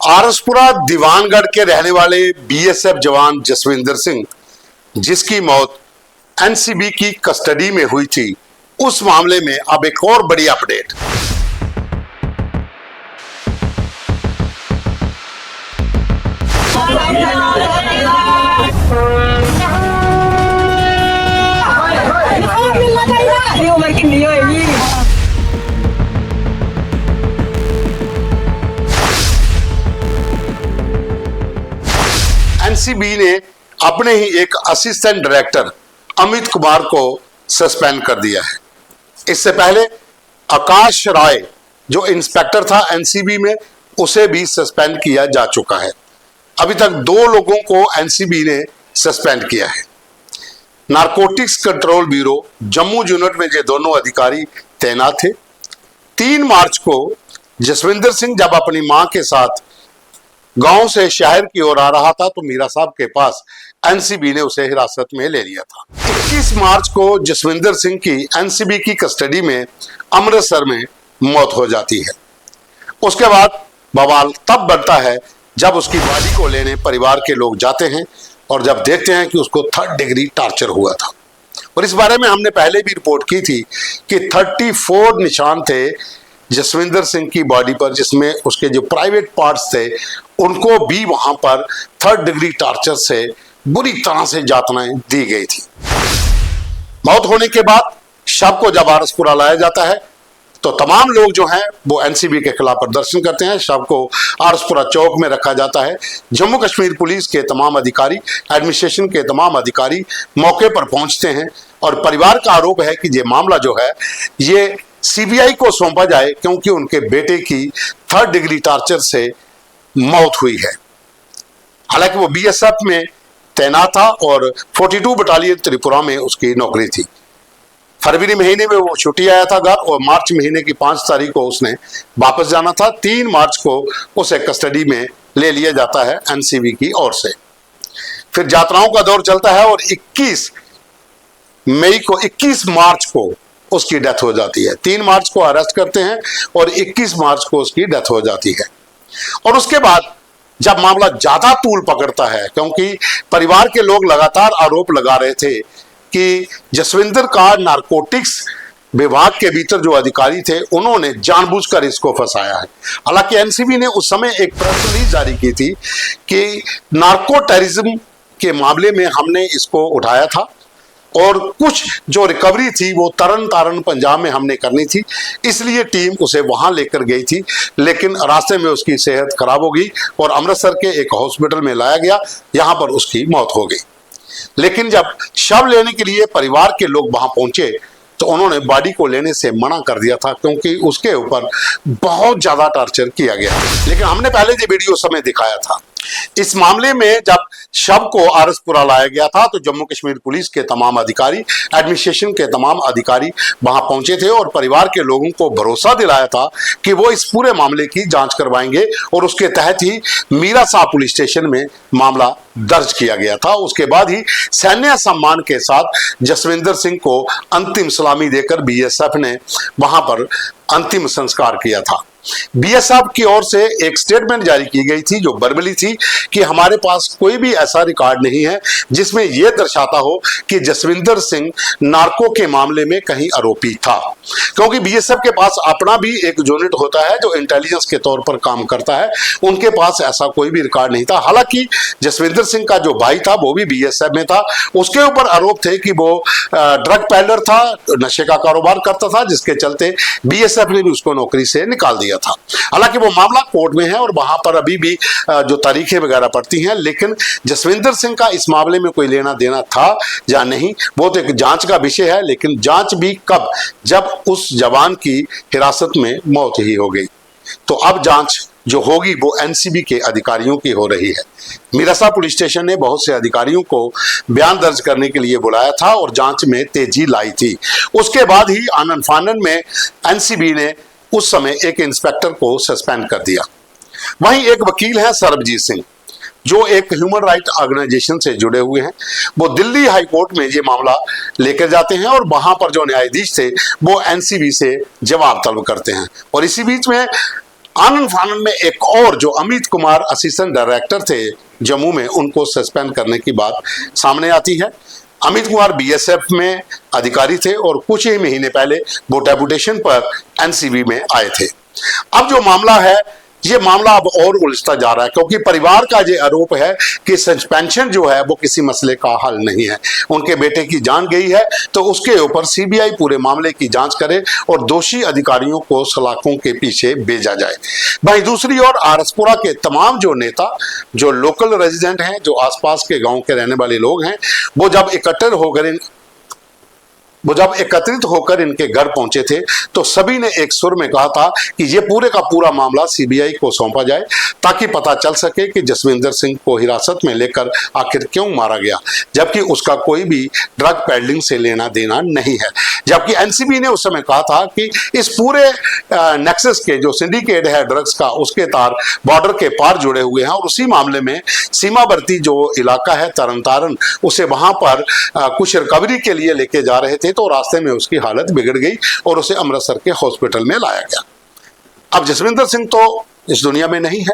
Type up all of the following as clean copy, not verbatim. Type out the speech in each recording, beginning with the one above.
आरसपुरा दीवानगढ़ के रहने वाले बीएसएफ जवान जसविंदर सिंह, जिसकी मौत एनसीबी की कस्टडी में हुई थी, उस मामले में अब एक और बड़ी अपडेट। एनसीबी ने अपने ही एक असिस्टेंट डायरेक्टर अमित कुमार को सस्पेंड कर दिया है। इससे पहले आकाश राय जो इंस्पेक्टर था एनसीबी में, उसे भी सस्पेंड किया जा चुका है। अभी तक 2 लोगों को एनसीबी ने सस्पेंड किया है। Narcotics control bureau Jammu unit में ये दोनों अधिकारी तैनात थे। 3 मार्च को जसविंदर सिंह जब अपनी मां के साथ गांव से शहर की ओर आ रहा था तो मीरा साहब के पास एनसीबी ने उसे हिरासत में ले लिया था। 21 मार्च को जसविंदर सिंह की एनसीबी की कस्टडी में अमृतसर में मौत हो जाती है। उसके बाद बवाल तब बनता है जब उसकी बॉडी को लेने परिवार के लोग जाते हैं और जब देखते हैं कि उसको 3rd डिग्री टॉर्चर हुआ था। और इस बारे में हमने पहले भी रिपोर्ट की थी कि 34 निशान थे जसविंदर सिंह की बॉडी पर, जिसमें उसके जो प्राइवेट पार्ट्स थे उनको भी वहां पर 3rd डिग्री टॉर्चर से बुरी तरह से यातनाएं दी गई थी। मौत होने के बाद शव को जब आरसपुरा लाया जाता है तो तमाम लोग जो हैं वो एनसीबी के खिलाफ प्रदर्शन करते हैं। शव को आरसपुरा चौक में रखा जाता है। जम्मू कश्मीर पुलिस के तमाम अधिकारी, एडमिनिस्ट्रेशन के तमाम अधिकारी मौके पर पहुंचते हैं और परिवार का आरोप है कि ये मामला जो है ये सीबीआई को सौंपा जाए, क्योंकि उनके बेटे की 3rd डिग्री टॉर्चर से मौत हुई है। हालांकि वो बीएसएफ में तैनात था और 42 बटालियन त्रिपुरा में उसकी नौकरी थी। फरवरी महीने में वो छुट्टी आया था घर और मार्च महीने की 5 तारीख को उसने वापस जाना था। 3 मार्च को उसे कस्टडी में ले लिया जाता है एनसीबी की ओर से। फिर यात्राओं का दौर चलता है और 21 मार्च को उसकी डेथ हो जाती है। 3 मार्च को अरेस्ट करते हैं और 21 मार्च को उसकी डेथ हो जाती है। और उसके बाद जब मामला ज्यादा तूल पकड़ता है, क्योंकि परिवार के लोग लगातार आरोप लगा रहे थे कि जसविंदर का नारकोटिक्स विभाग के भीतर जो अधिकारी थे उन्होंने जानबूझकर इसको फंसाया है। हालांकि एनसीबी ने उस समय एक प्रेस रिलीज जारी की थी कि नार्को टेररिज्म के मामले में हमने इसको उठाया था और कुछ जो रिकवरी थी वो तरन तारण पंजाब में हमने करनी थी, इसलिए टीम उसे वहां लेकर गई थी। लेकिन रास्ते में उसकी सेहत खराब हो गई और अमृतसर के एक हॉस्पिटल में लाया गया। यहां पर उसकी मौत हो गई। लेकिन जब शव लेने के लिए परिवार के लोग वहां पहुंचे तो उन्होंने बॉडी को लेने से मना कर दिया था, क्योंकि उसके ऊपर बहुत ज्यादा टॉर्चर किया गया। लेकिन हमने पहले जो वीडियो समय दिखाया था, इस मामले में जब शव को आरसपुरा लाया गया था तो जम्मू कश्मीर पुलिस के तमाम अधिकारी, एडमिनिस्ट्रेशन के तमाम अधिकारी वहां पहुंचे थे और परिवार के लोगों को भरोसा दिलाया था कि वो इस पूरे मामले की जांच करवाएंगे और उसके तहत ही मीरा साहब पुलिस स्टेशन में मामला दर्ज किया गया था। उसके बाद ही सैन्य सम्मान के साथ जसविंदर सिंह को अंतिम सलामी देकर बीएसएफ ने वहां पर अंतिम संस्कार किया था। बीएसएफ की ओर से एक स्टेटमेंट जारी की गई थी जो वर्बली थी कि हमारे पास कोई भी ऐसा रिकॉर्ड नहीं है जिसमें यह दर्शाता हो कि जसविंदर सिंह नार्को के मामले में कहीं आरोपी था, क्योंकि बीएसएफ के पास अपना भी एक यूनिट होता है जो इंटेलिजेंस के तौर पर काम करता है। उनके पास ऐसा कोई भी रिकॉर्ड नहीं था। हालांकि जसविंदर सिंह का जो भाई था वो भी बीएसएफ में था। उसके ऊपर आरोप थे कि वो ड्रग पैडलर था, नशे का कारोबार करता था, जिसके चलते बीएसएफ ने भी उसको नौकरी से निकाल दिया था। हालांकि वो मामला कोर्ट में है और वहां पर अभी भी जो तारीखें वगैरह पड़ती हैं, लेकिन जसविंदर सिंह का इस मामले में कोई लेना देना था या नहीं वो तो एक जांच का विषय है। लेकिन जांच भी कब, जब उस जवान की हिरासत में मौत ही हो गई। तो अब जांच जो होगी वो एनसीबी के अधिकारियों की हो रही है। मीरासा पुलिस स्टेशन ने बहुत से अधिकारियों को बयान दर्ज करने के लिए बुलाया था और जांच में तेजी लाई थी। उसके बाद ही आनन फानन में एनसीबी ने उस समय एक इंस्पेक्टर को सस्पेंड कर दिया। वहीं एक वकील है सरबजीत सिंह, जो एक ह्यूमन राइट ऑर्गेनाइजेशन से जुड़े हुए हैं। वो दिल्ली हाई कोर्ट में ये मामला लेकर जाते हैं और वहां पर जो न्यायाधीश थे वो एनसीबी से जवाब तलब करते हैं। और इसी बीच में आनन फानन में एक और जो अमित कुमार असिस्टेंट डायरेक्टर थे जम्मू में, उनको सस्पेंड करने की बात सामने आती है। अमित कुमार बीएसएफ में अधिकारी थे और कुछ ही महीने पहले वो डेपुटेशन पर एनसीबी में आए थे। अब जो मामला है, ये मामला अब और उलझता जा रहा है, क्योंकि परिवार का ये आरोप है कि सस्पेंशन जो है वो किसी मसले का हल नहीं है। उनके बेटे की जान गई है तो उसके ऊपर सीबीआई पूरे मामले की जांच करे और दोषी अधिकारियों को सलाखों के पीछे भेजा जाए। वहीं दूसरी ओर आरएसपुरा के तमाम जो नेता, जो लोकल रेजिडेंट हैं, जो आसपास के गांव के रहने वाले लोग हैं, वो जब एकत्रित होकर इनके घर पहुंचे थे तो सभी ने एक सुर में कहा था कि ये पूरे का पूरा मामला सीबीआई को सौंपा जाए, ताकि पता चल सके कि जसविंदर सिंह को हिरासत में लेकर आखिर क्यों मारा गया, जबकि उसका कोई भी ड्रग पेडलिंग से लेना देना नहीं है। जबकि एनसीबी ने उस समय कहा था कि इस पूरे नेक्सस के जो सिंडिकेट है ड्रग्स का, उसके तार बॉर्डर के पार जुड़े हुए हैं और उसी मामले में सीमावर्ती जो इलाका है तरन तारण, उसे वहां पर कुछ रिकवरी के लिए लेके जा रहे थे, तो रास्ते में उसकी हालत बिगड़ गई और उसे अमृतसर के हॉस्पिटल में लाया गया। अब जसविंदर सिंह तो इस दुनिया में नहीं है।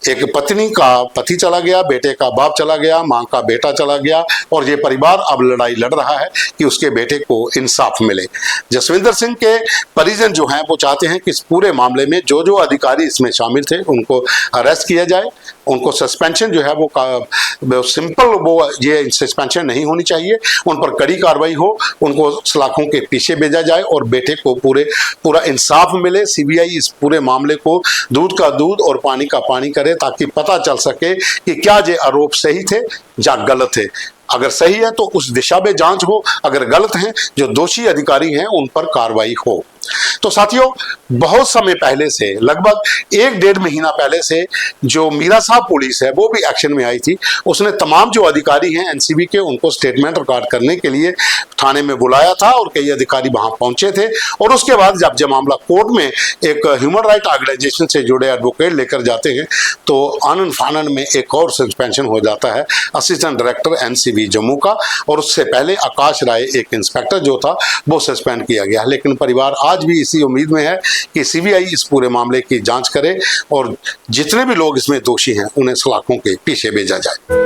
एक पत्नी का पति चला गया, बेटे का बाप चला गया, मां का बेटा चला गया और ये परिवार अब लड़ाई लड़ रहा है कि उसके बेटे को इंसाफ मिले। जसविंदर सिंह के परिजन जो हैं वो चाहते हैं कि इस पूरे मामले में जो जो अधिकारी इसमें शामिल थे उनको अरेस्ट किया जाए, उनको सस्पेंशन जो है वो सिंपल, वो ये सस्पेंशन नहीं होनी चाहिए, उन पर कड़ी कार्रवाई हो, उनको सलाखों के पीछे भेजा जाए और बेटे को पूरा इंसाफ मिले। सीबीआई इस पूरे मामले को दूध का दूध और पानी का पानी करे, ताकि पता चल सके कि क्या ये आरोप सही थे या गलत थे। अगर सही है तो उस दिशा में जांच हो, अगर गलत है, जो दोषी अधिकारी हैं उन पर कार्रवाई हो। तो साथियों, बहुत समय पहले से, लगभग 1-1.5 महीना पहले से जो मीरा साहब पुलिस है वो भी एक्शन में आई थी। उसने तमाम जो अधिकारी हैं एनसीबी के, उनको स्टेटमेंट रिकॉर्ड करने के लिए थाने में बुलाया था और कई अधिकारी वहां पहुंचे थे। और उसके बाद जब मामला कोर्ट में एक ह्यूमन राइट ऑर्गेनाइजेशन से जुड़े एडवोकेट लेकर जाते हैं तो आनन फानन में एक और सस्पेंशन हो जाता है असिस्टेंट डायरेक्टर एनसीबी जम्मू का, और उससे पहले आकाश राय एक इंस्पेक्टर जो था वो सस्पेंड किया गया। लेकिन परिवार आज भी इसी उम्मीद में है कि सीबीआई इस पूरे मामले की जांच करे और जितने भी लोग इसमें दोषी हैं उन्हें सलाखों के पीछे भेजा जाए।